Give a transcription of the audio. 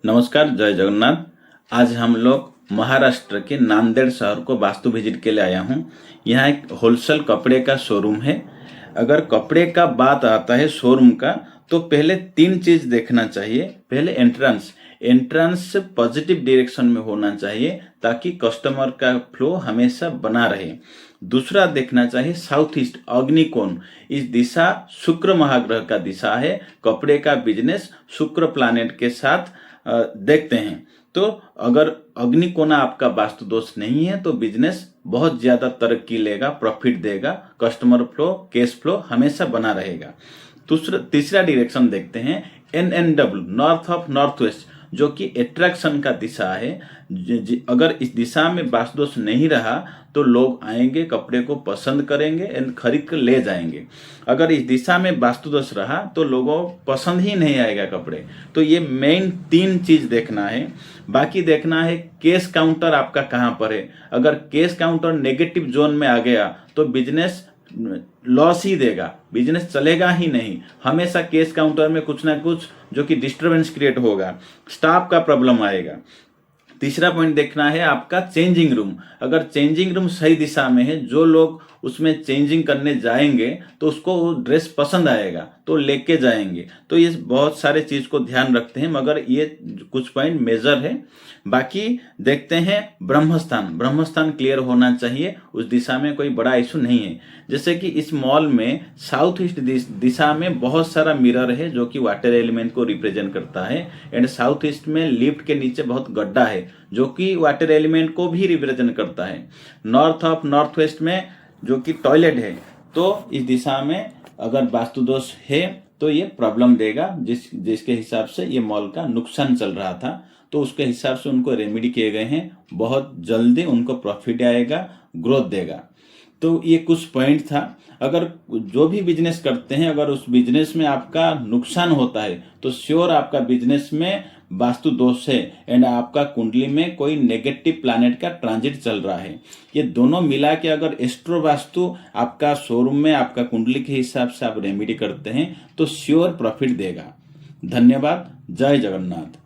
नमस्कार, जय जगन्नाथ। आज हम लोग महाराष्ट्र के नांदेड़ शहर को वास्तु विजिट के लिए आया हूँ। यहाँ एक होलसेल कपड़े का शोरूम है। अगर कपड़े का बात आता है शोरूम का, तो पहले तीन चीज देखना चाहिए। पहले एंट्रेंस पॉजिटिव डायरेक्शन में होना चाहिए ताकि कस्टमर का फ्लो हमेशा बना रहे। दूसरा देखना चाहिए साउथ ईस्ट अग्निकोण, इस दिशा शुक्र महाग्रह का दिशा है। कपड़े का बिजनेस शुक्र प्लैनेट के साथ देखते हैं। तो अगर अग्निकोणा आपका वास्तु दोष नहीं है तो बिजनेस बहुत ज्यादा तरक्की लेगा, प्रॉफिट देगा, कस्टमर फ्लो, कैश फ्लो हमेशा बना रहेगा। तीसरा डायरेक्शन देखते हैं NNW, north of north west, जो कि एट्रैक्शन का दिशा है। अगर इस दिशा में वास्तु दोष नहीं रहा तो लोग आएंगे, कपड़े को पसंद करेंगे एंड खरीद कर ले जाएंगे। अगर इस दिशा में वास्तु दोष रहा तो लोगों पसंद ही नहीं आएगा कपड़े। तो ये मेन तीन चीज देखना है। बाकी देखना है कैश काउंटर आपका कहाँ पर है। अगर कैश काउंटर नेगेटिव जोन में आ गया तो बिजनेस लॉस ही देगा, बिजनेस चलेगा ही नहीं। हमेशा कैश काउंटर में कुछ ना कुछ जो कि डिस्टरबेंस क्रिएट होगा, स्टाफ का प्रॉब्लम आएगा। तीसरा पॉइंट देखना है आपका चेंजिंग रूम। अगर चेंजिंग रूम सही दिशा में है, जो लोग उसमें चेंजिंग करने जाएंगे तो उसको वो ड्रेस पसंद आएगा तो लेके जाएंगे। तो ये बहुत सारे चीज को ध्यान रखते हैं, मगर ये कुछ पॉइंट मेजर है। बाकी देखते हैं ब्रह्मस्थान क्लियर होना चाहिए, उस दिशा में कोई बड़ा इशू नहीं है। जैसे कि इस मॉल में साउथ ईस्ट दिशा में बहुत सारा मिरर है जो कि वाटर एलिमेंट को रिप्रेजेंट करता है। एंड साउथ ईस्ट में लिफ्ट के नीचे बहुत गड्ढा है जो कि वाटर एलिमेंट को भी रिप्रेजेंट करता है। नॉर्थ ऑफ नॉर्थ वेस्ट में जो कि टॉयलेट है, तो इस दिशा में अगर वास्तु दोष है तो ये प्रॉब्लम देगा। जिसके हिसाब से ये मॉल का नुकसान चल रहा था, तो उसके हिसाब से उनको रेमेडी किए गए हैं। बहुत जल्दी उनको प्रॉफिट आएगा, ग्रोथ देगा। तो ये कुछ पॉइंट था। अगर जो भी बिजनेस करते हैं, अगर उस बिजनेस में आपका नुकसान होता है तो श्योर आपका बिजनेस में वास्तु दोष है एंड आपका कुंडली में कोई नेगेटिव प्लैनेट का ट्रांजिट चल रहा है। ये दोनों मिला के अगर एस्ट्रो वास्तु आपका शोरूम में आपका कुंडली के हिसाब से आप रेमेडी करते हैं तो श्योर प्रॉफिट देगा। धन्यवाद। जय जगन्नाथ।